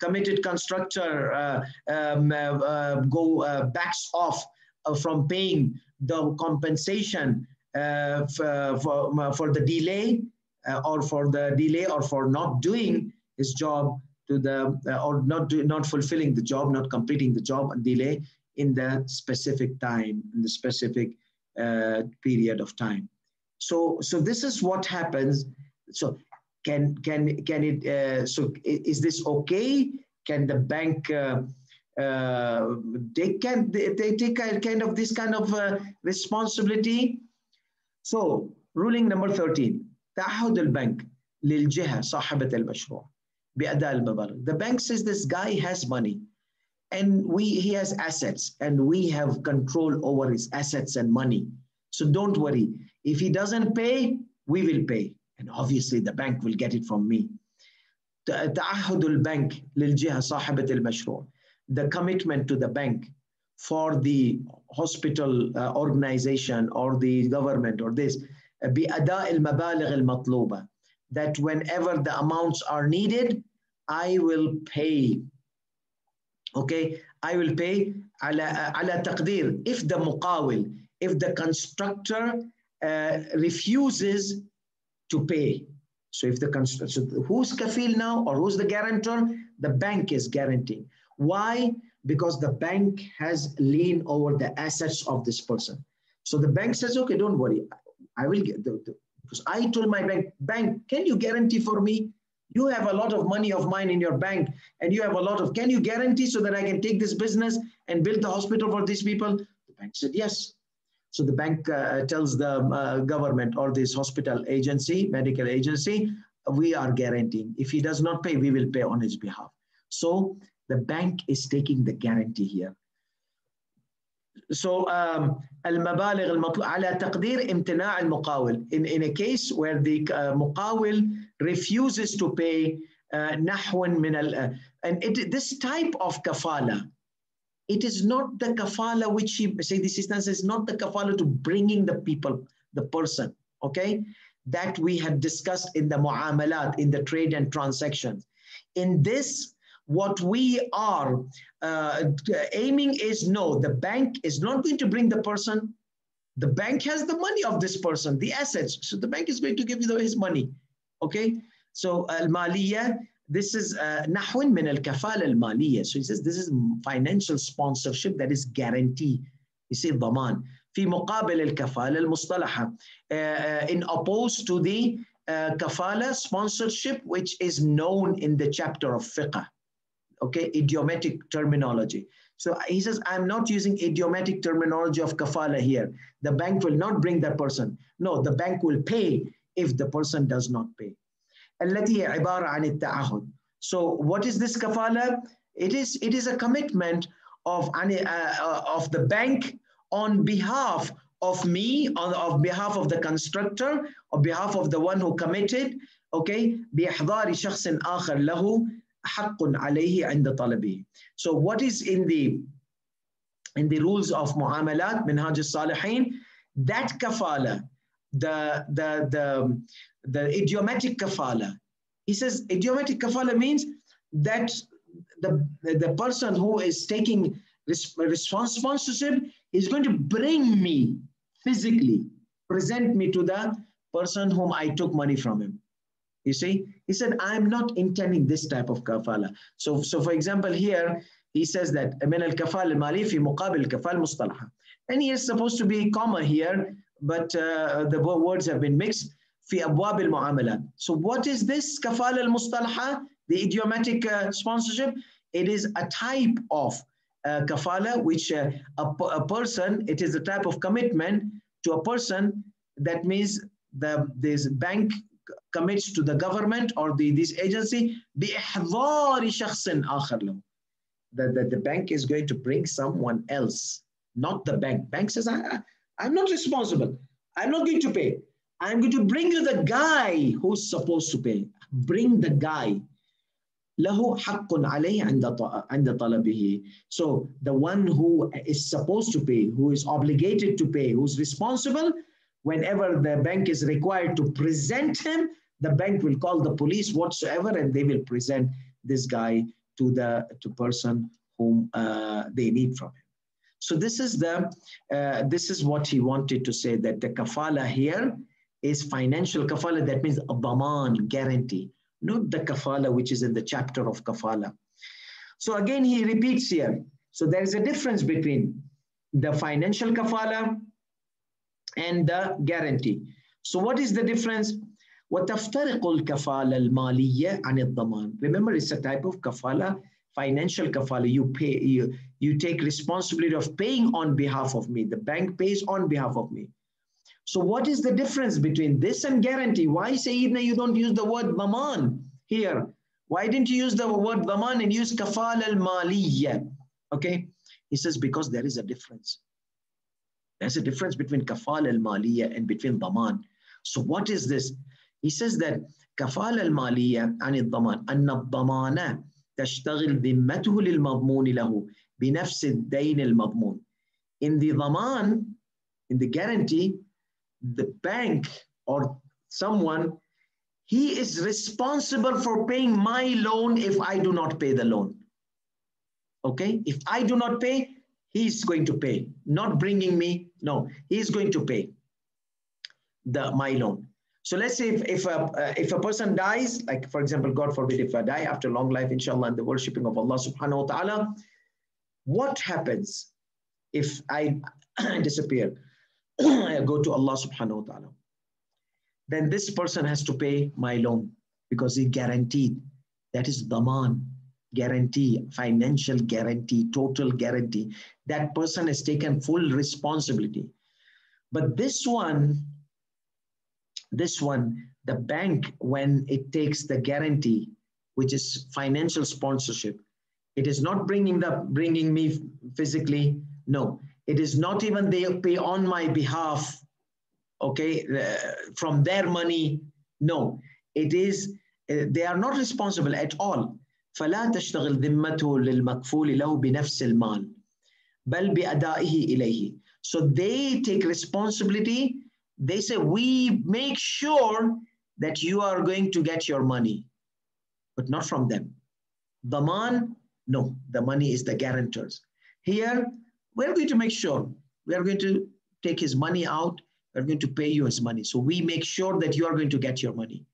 committed constructor backs off from paying the compensation for the delay or for not doing his job to the or not fulfilling the job, not completing the job, and delay in the specific time, in the specific period of time. So this is what happens. So can it? So is this okay? Can the bank? They take kind of this kind of responsibility. So ruling number 13. تعهد البنك للجهة صاحبة المشروع بأداء المبالغ. The bank says this guy has money and he has assets and we have control over his assets and money. So don't worry. If he doesn't pay, we will pay. And obviously the bank will get it from me. تعهد البنك للجهة صاحبة المشروع. The commitment to the bank for the hospital organization or the government or this بأداء المبالغ المطلوبة, that whenever the amounts are needed, I will pay. Okay, I will pay على تقدير if the مقاول, if the constructor refuses to pay. So if the constructor, so who's kafil now or who's the guarantor? The bank is guaranteeing. Why? Because the bank has lien over the assets of this person. So the bank says, okay, don't worry. I will get because I told my bank, can you guarantee for me? You have a lot of money of mine in your bank and you have a lot of, can you guarantee so that I can take this business and build the hospital for these people? The bank said, yes. So the bank tells the government or this hospital agency, medical agency, we are guaranteeing. If he does not pay, we will pay on his behalf. So the bank is taking the guarantee here. So المبالغ المطلوب على تقدير امتناع المقاول. In a case where the مقاول refuses to pay نحو من this type of kafala, it is not the kafala which he say this instance is not the kafala to bringing the people, the person, okay, that we had discussed in the muamalat, in the trade and transactions. In this, what we are aiming is, no, the bank is not going to bring the person. The bank has the money of this person, the assets. So the bank is going to give you his money. Okay. So al-maliyya, this is nahwin min al-kafala al-maliyya. So he says this is financial sponsorship that is guarantee. You see, dhaman. في مقابل الكفالة المصطلحة. In opposed to the kafala sponsorship, which is known in the chapter of fiqh. Okay, idiomatic terminology. So he says, I'm not using idiomatic terminology of kafala here. The bank will not bring that person. No, the bank will pay if the person does not pay. التي هي عبارة عن التعهد. So what is this kafala? It is a commitment of the bank on behalf of me, on behalf of the constructor, on behalf of the one who committed. Okay, بإحضار شخص آخر له حق عليه عند طلبه. So what is in the rules of muamalat, minhaj al-salihin, that kafala, the idiomatic kafala. He says idiomatic kafala means that the person who is taking sponsorship is going to bring me physically, present me to the person whom I took money from him. You see, he said, I'm not intending this type of kafala. So for example, here he says that من الكفالة المالية في مقابل الكفالة المصطلحة. And he is supposed to be comma here, but the words have been mixed. في أبواب المعاملات. So what is this kafala al-mustalaha, the idiomatic sponsorship? It is a type of kafala which a person, it is a type of commitment to a person. That means this bank commits to the government or this agency بإحضار شخص آخر له. The bank is going to bring someone else, not the bank. Bank says, I'm not responsible. I'm not going to pay. I'm going to bring you the guy who's supposed to pay. Bring the guy. له حق عليه عند طلبه. So the one who is supposed to pay, who is obligated to pay, who's responsible, whenever the bank is required to present him, the bank will call the police whatsoever, and they will present this guy to the person whom they need from him. So this is what he wanted to say, that the kafala here is financial kafala. That means a daman, guarantee, not the kafala which is in the chapter of kafala. So again, he repeats here. So there is a difference between the financial kafala and the guarantee. So what is the difference? وَتَفْتَرِقُ الْكَفَالَ الْمَالِيَّةِ عَنِ الضَّمَانِ. Remember, it's a type of kafala, financial kafala. You pay, you take responsibility of paying on behalf of me. The bank pays on behalf of me. So what is the difference between this and guarantee? Why, Sayyidina, you don't use the word daman here? Why didn't you use the word daman and use kafala al-maliyya? Okay, he says because there is a difference. There's a difference between kafala al-maliyya and between daman. So what is this? He says that kafala al-maliyya عن الضمان أن الضمان تشتغل ذمته للمضمون له بنفس الدين المضمون. In the daman, in the guarantee, the bank or someone, he is responsible for paying my loan if I do not pay the loan. Okay, if I do not pay, he's going to pay, not bringing me. No, he's going to pay my loan. So let's say if a person dies, like for example, God forbid, if I die after long life, inshallah, in the worshipping of Allah subhanahu wa ta'ala, what happens if I disappear? I go to Allah subhanahu wa ta'ala. Then this person has to pay my loan because he guaranteed. That is daman, guarantee, financial guarantee, total guarantee. That person has taken full responsibility. But this one, the bank, when it takes the guarantee, which is financial sponsorship, it is not bringing me physically. No, it is not even they pay on my behalf, okay, from their money. No, it is, they are not responsible at all. فلا تشتغل ذمته للمكفول له بنفس المال بل بأدائه إليه. So they take responsibility. They say, we make sure that you are going to get your money, but not from them. Daman, no, the money is the guarantors. Here, we're going to make sure. We are going to take his money out. We're going to pay you his money. So we make sure that you are going to get your money.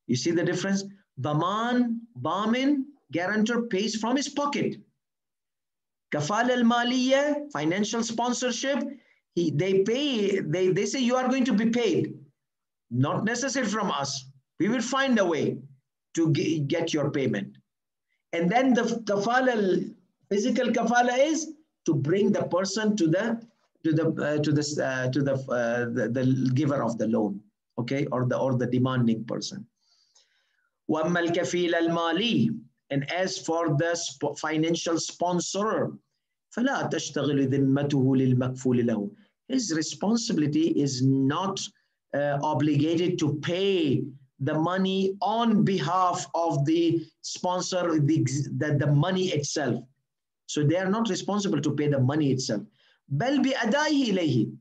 You see the difference? Daman, Bamin, guarantor pays from his pocket. Kafal al-Maliyya, financial sponsorship, they say you are going to be paid. Not necessarily from us. We will find a way to get your payment. And then the kafala, physical kafala is to bring the person to the giver of the loan, okay, or the demanding person. وَأَمَّا الْكَفِيلَ الْمَالِي, and as for the financial sponsor, فَلَا تَشْتَغِلُ ذِمَّتُهُ لِلْمَكْفُولِ لَهُ. His responsibility is not obligated to pay the money on behalf of the sponsor, the money itself. So they are not responsible to pay the money itself. بَلْ بِأَدَائِهِ إِلَيْهِ.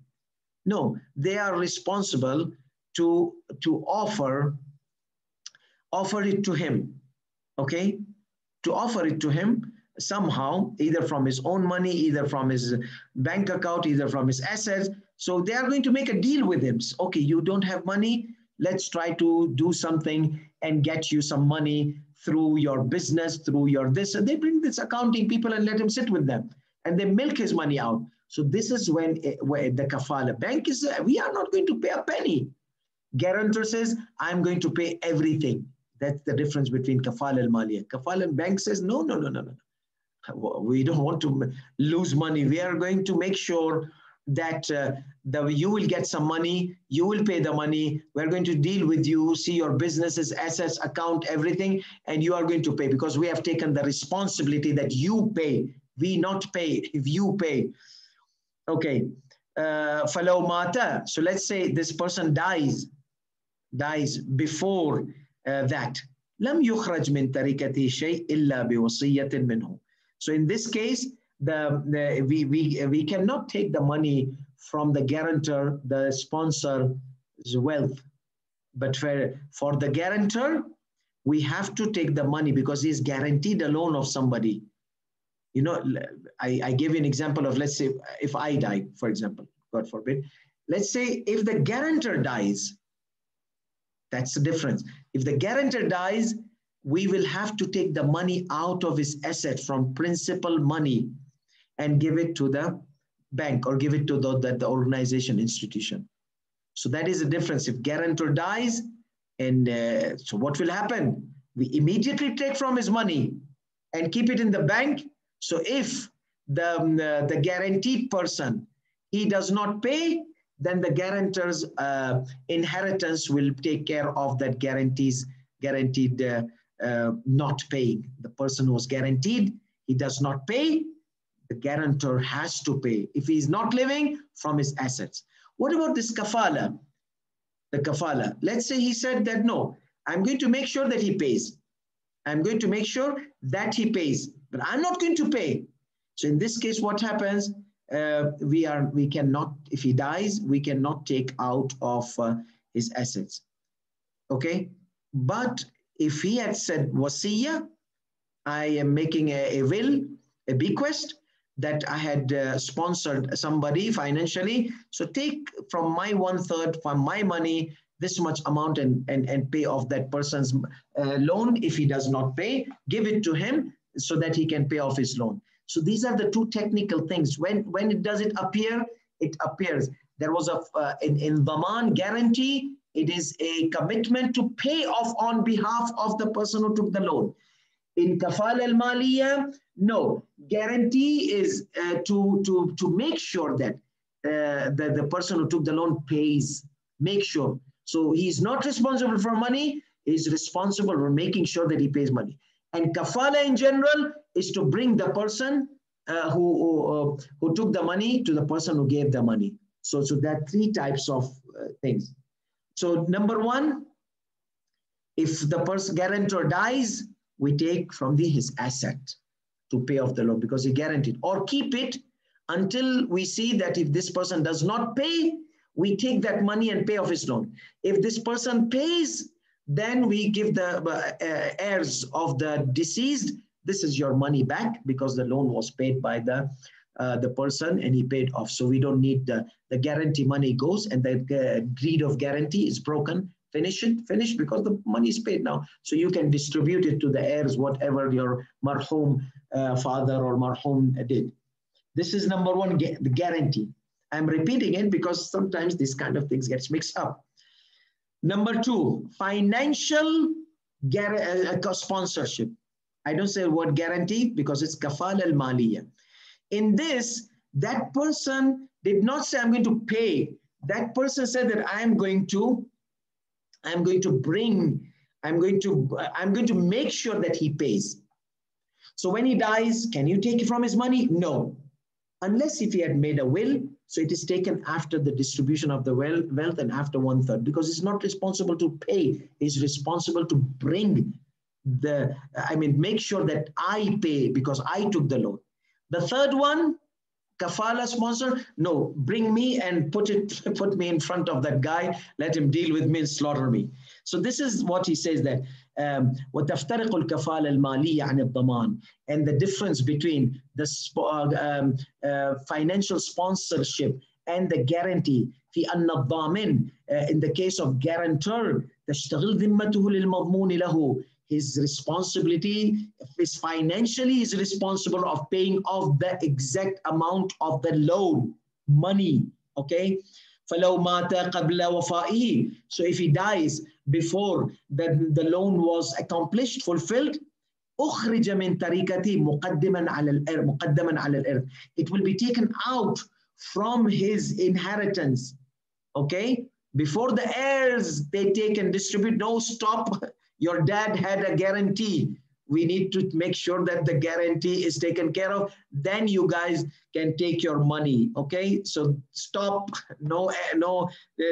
No, they are responsible to offer it to him, okay? To offer it to him somehow, either from his own money, either from his bank account, either from his assets. So they are going to make a deal with him. Okay, you don't have money, let's try to do something and get you some money through your business, through your this. And they bring this accounting people and let him sit with them. And they milk his money out. So this is when the kafala bank is, we are not going to pay a penny. Guarantor says, I'm going to pay everything. That's the difference between kafala and maliyah. Kafala and bank says, no. We don't want to lose money. We are going to make sure that you will get some money, you will pay the money, we're going to deal with you, see your businesses, assets, account, everything, and you are going to pay because we have taken the responsibility that you pay. We not pay, if you pay. Okay, فَلَوْ مَاتَ. So let's say this person dies before that. لَمْ يُخْرَجْ مِنْ تَرِكَتِهِ شَيْءٍ إِلَّا بِوَصِيَّةٍ مِنْهُ. So in this case, we cannot take the money from the guarantor, the sponsor's wealth. But for the guarantor, we have to take the money because he's guaranteed a loan of somebody. You know, I gave you an example of, let's say, if I die, for example, God forbid. Let's say if the guarantor dies, that's the difference. If the guarantor dies, we will have to take the money out of his asset from principal money and give it to the bank or give it to the organization, institution. So that is the difference. If guarantor dies, and so what will happen? We immediately take from his money and keep it in the bank. So if the guaranteed person, he does not pay, then the guarantor's inheritance will take care of that guaranteed not paying. The person who was guaranteed, he does not pay, the guarantor has to pay. If he is not living, from his assets. What about this kafala? The kafala. Let's say he said that, no, I'm going to make sure that he pays. I'm going to make sure that he pays, but I'm not going to pay. So in this case, what happens? We cannot, if he dies, we cannot take out of his assets. Okay. But if he had said wasiyah, I am making a will, a bequest, that I had sponsored somebody financially. So take from my 1/3 from my money, this much amount and pay off that person's loan. If he does not pay, give it to him so that he can pay off his loan. So these are the two technical things. When it does it appear? It appears. There was in Dhaman guarantee, it is a commitment to pay off on behalf of the person who took the loan. In kafala al-maliyah, no. Guarantee is to make sure that the person who took the loan pays. Make sure. So he's not responsible for money. He's responsible for making sure that he pays money. And kafala in general is to bring the person who took the money to the person who gave the money. So there are three types of things. So number one, if the person guarantor dies, we take from his asset to pay off the loan because he guaranteed, or keep it until we see that if this person does not pay, we take that money and pay off his loan. If this person pays, then we give the heirs of the deceased, this is your money back because the loan was paid by the person and he paid off. So we don't need the guarantee money goes and the deed of guarantee is broken. Finish because the money is paid now. So you can distribute it to the heirs, whatever your marhum father or marhum did. This is number one, the guarantee. I'm repeating it because sometimes this kind of things gets mixed up. Number two, financial sponsorship. I don't say the word guarantee because it's kafala al-maliyah. In this, that person did not say I'm going to pay. That person said that I'm going to make sure that he pays. So when he dies, can you take it from his money? No. Unless if he had made a will, so it is taken after the distribution of the wealth and after 1/3, because he's not responsible to pay. He's responsible to bring make sure that I pay because I took the loan. The third one, kafala sponsor, no, bring me and put me in front of that guy, let him deal with me and slaughter me. So this is what he says that وَتَفْتَرِقُ الْكَفَالَ الْمَالِيَّةَ عَنِ الضَّمَانِ, and the difference between the financial sponsorship and the guarantee في أن الضامن, in the case of guarantor, تشتغل ذمته للمضمون له. His responsibility is financially is responsible of paying off the exact amount of the loan, money, okay? فَلَوْ مَاتَ قَبْلَ وَفَائِهِ. So if he dies before the loan was accomplished, fulfilled, أُخْرِجَ مِنْ تَرِكَتِهِ مُقَدَّمًا عَلَى الْإِرْثِ. It will be taken out from his inheritance, okay? Before the heirs, they take and distribute, no, stop. Your dad had a guarantee We need to make sure that the guarantee is taken care of. Then you guys can take your money. Okay, so stop. No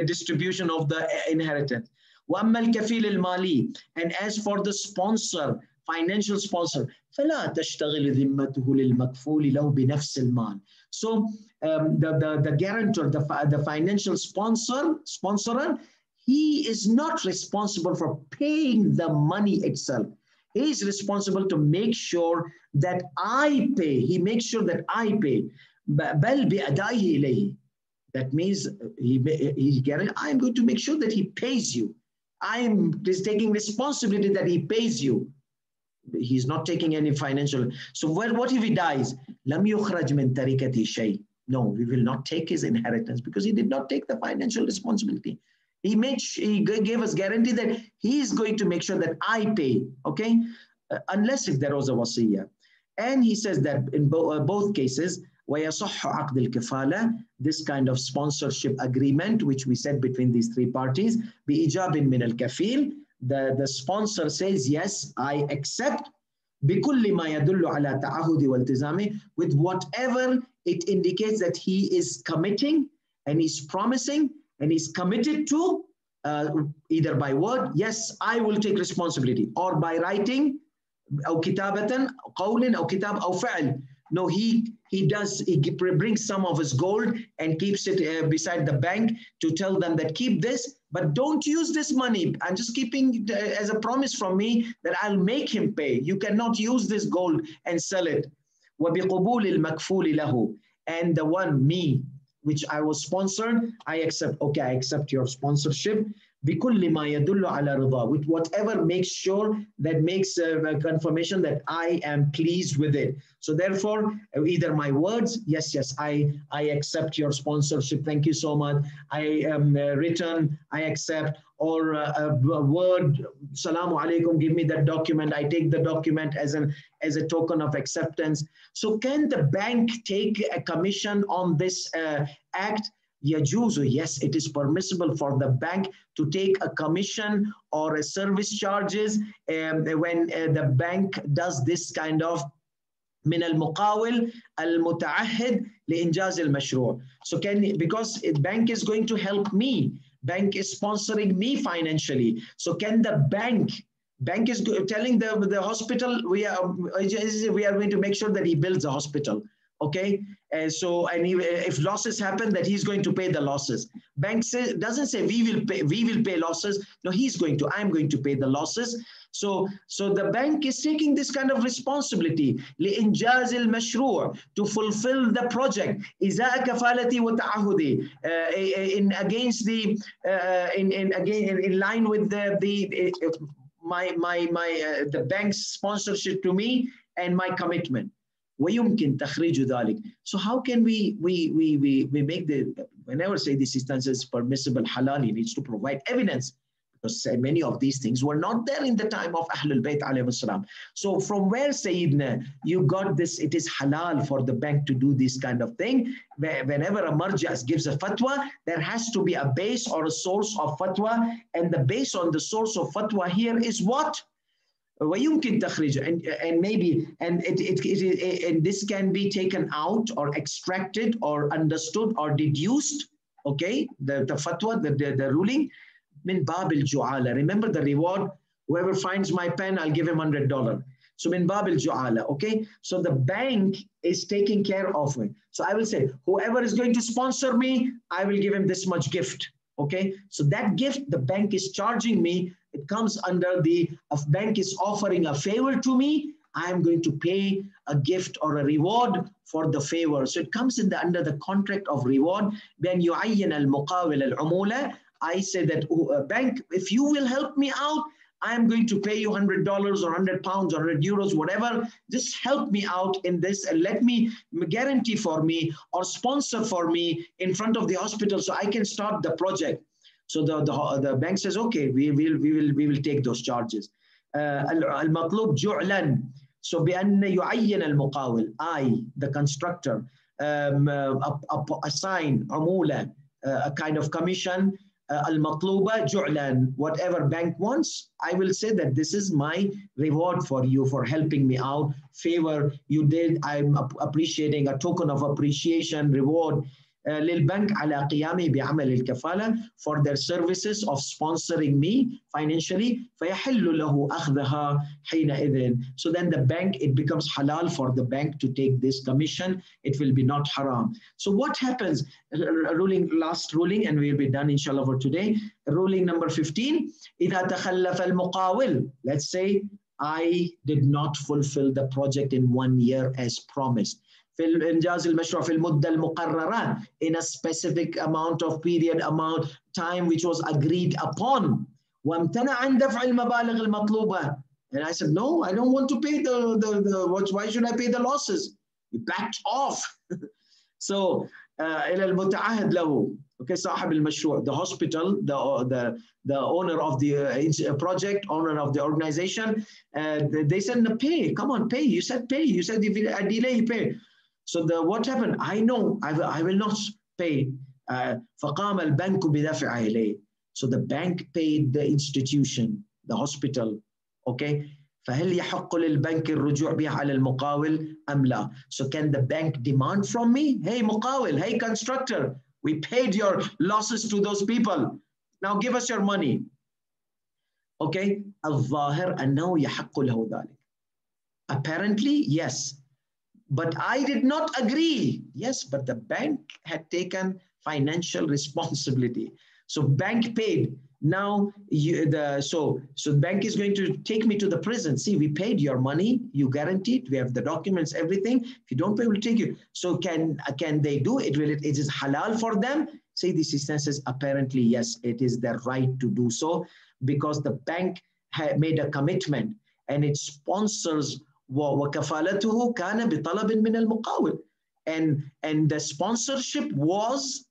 distribution of the inheritance. وأما الكفيل المالي, and as for the sponsor, financial sponsor, فلا تشتغل ذمته للمكفول له بنفس المال. So the guarantor, the financial sponsorer, he is not responsible for paying the money itself. He is responsible to make sure that I pay. He makes sure that I pay. بل بأدائه إليه. That means I'm going to make sure that he pays you. I'm just taking responsibility that he pays you. He's not taking any financial. So what if he dies? لم يخرج من تركته شيء. No, we will not take his inheritance because he did not take the financial responsibility. He gave us guarantee that he is going to make sure that I pay, okay? Unless if there was a wasiyah. And he says that in both cases, وَيَصَحُّ عَقْدِ الْكِفَالَةِ, this kind of sponsorship agreement, which we said between these three parties, بِإِجَابٍ مِنَ الْكَفِيلِ, the sponsor says, yes, I accept, بِكُلِّ مَا يَدُلُّ عَلَى تَعَهُدِ وَالْتِزَامِ, with whatever it indicates that he is committing and he's promising and he's committed to, either by word, yes, I will take responsibility, or by writing, أو كتابة قول أو كتاب أو فعل. No, he brings some of his gold and keeps it beside the bank to tell them that keep this, but don't use this money. I'm just keeping as a promise from me that I'll make him pay. You cannot use this gold and sell it. وَبِقُبُولِ الْمَكْفُولِ لَهُ, and the one, me, which I was sponsored, I accept. Okay, I accept your sponsorship. بِكُلِّ مَا يَدُلُّ عَلَى رِضَى, with whatever makes sure, that makes a confirmation that I am pleased with it. So therefore, either my words, yes, I accept your sponsorship, thank you so much, I written, I accept, or a word, Salamu Alaikum, give me that document, I take the document as a token of acceptance. So can the bank take a commission on this act? Yajuzu, yes, it is permissible for the bank to take a commission or a service charges when the bank does this kind of من المقاول المتعهد لإنجاز المشروع. So because bank is going to help me, bank is sponsoring me financially. So can the bank is telling the hospital, we are going to make sure that he builds a hospital. Okay, if losses happen, that he's going to pay the losses. Bank doesn't say we will pay losses. No, I'm going to pay the losses. So the bank is taking this kind of responsibility لإنجاز المشروع, to fulfill the project. إزاء كفالتي وتعهدي, in line with the bank's sponsorship to me and my commitment. ويمكن تخريج ذلك. So how can we make whenever say this instance is permissible, halal, he needs to provide evidence, because many of these things were not there in the time of Ahlul Bayt alayhi salam. So from where, Sayyidina, you got this, it is halal for the bank to do this kind of thing? Whenever a marja gives a fatwa, there has to be a base or a source of fatwa, and the base on the source of fatwa here is what? ويمكن تخريج, and maybe, and this can be taken out or extracted or understood or deduced, okay, the fatwa, the ruling, min bab al-ju'ala. Remember the reward, whoever finds my pen, I'll give him $100. So min bab al-ju'ala, okay? So the bank is taking care of me. So I will say, whoever is going to sponsor me, I will give him this much gift, okay? So that gift, the bank is charging me. It comes under the bank is offering a favor to me. I am going to pay a gift or a reward for the favor. So it comes under the contract of reward. When يعين المقاول العمولة, I say that bank, if you will help me out, I am going to pay you $100 or £100 or €100, whatever. Just help me out in this and let me guarantee for me or sponsor for me in front of the hospital so I can start the project. So the bank says, okay, we will take those charges. المطلوب جعلا. So بأن يعين المقاول, I, the constructor, assign عمولة, a kind of commission, al-matluba ju'lan, whatever bank wants, I will say that this is my reward for you for helping me out, favor you did, I'm appreciating, a token of appreciation, reward للبنك على قيامه بعمل الكفالة for their services of sponsoring me financially فيحل له أخذها حينئذ. So then the bank, it becomes halal for the bank to take this commission. It will be not haram. So what happens? Last ruling, and we'll be done inshallah for today. Ruling number 15. إذا تخلف المقاول. Let's say I did not fulfill the project in 1 year as promised. في الإنجاز المشروع في المدة المقررة, in a specific amount of period, amount, time which was agreed upon. وامتنع عن دفع المبالغ المطلوبة. And I said, no, I don't want to pay why should I pay the losses? You backed off. So, إلى المتعهد له. Okay, صاحب المشروع, the hospital, the owner of the project, owner of the organization, they said, no, pay, come on, pay. You said pay. You said if I delay, you pay. So what happened? I know I will not pay. فقام البنك بدفعه إليه. So the bank paid the institution, the hospital. Okay. فهل يحق للبنك الرجوع بها على المقاول أم لا? So can the bank demand from me? Hey مقاول, hey constructor, we paid your losses to those people. Now give us your money. Okay. الظاهر أنه يحق له ذلك. Apparently, yes. But I did not agree. Yes, but the bank had taken financial responsibility. So bank paid. Now so bank is going to take me to the prison. See, we paid your money, you guaranteed, we have the documents, everything. If you don't pay, we'll take you. So can they do it? It is halal for them? Say this instance says apparently yes, it is their right to do so because the bank had made a commitment and it sponsors وكفالته كان بطلب من المقاول. And the sponsorship was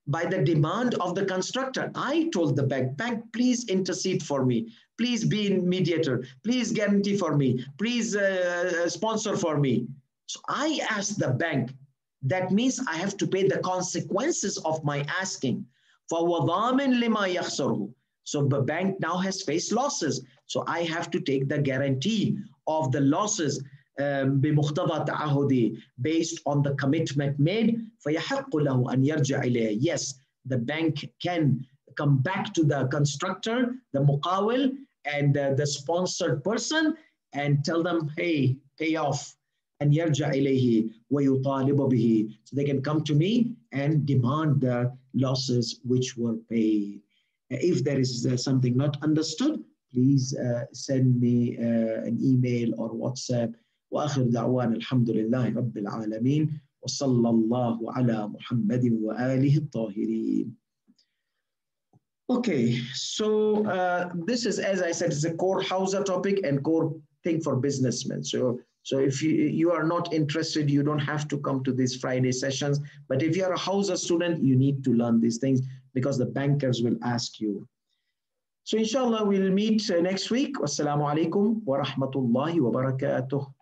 by the demand of the constructor. I told the bank, please intercede for me. Please be a mediator. Please guarantee for me. Please sponsor for me. So I asked the bank. That means I have to pay the consequences of my asking. فَوَضَامٍ لِمَا يَخْسَرُهُ. So the bank now has faced losses. So I have to take the guarantee of the losses بمقتضى تعهدي, based on the commitment made. فيحق له أن يرجع إليه. Yes, the bank can come back to the constructor, the muqawil, and the sponsored person and tell them, hey, pay off. أن يرجع إليه ويطالب به. So they can come to me and demand the losses which were paid. If there is something not understood, please send me an email or WhatsApp. وآخر دعوانا الحمد لله رب العالمين وصلى الله على محمد وآله الطاهرين. Okay, so this is, as I said, it's a core Hausa topic and core thing for businessmen. So if you are not interested, you don't have to come to these Friday sessions. But if you are a Hausa student, you need to learn these things because the bankers will ask you. So inshallah, we'll meet next week. Wassalamu alaikum wa rahmatullahi wa barakatuh.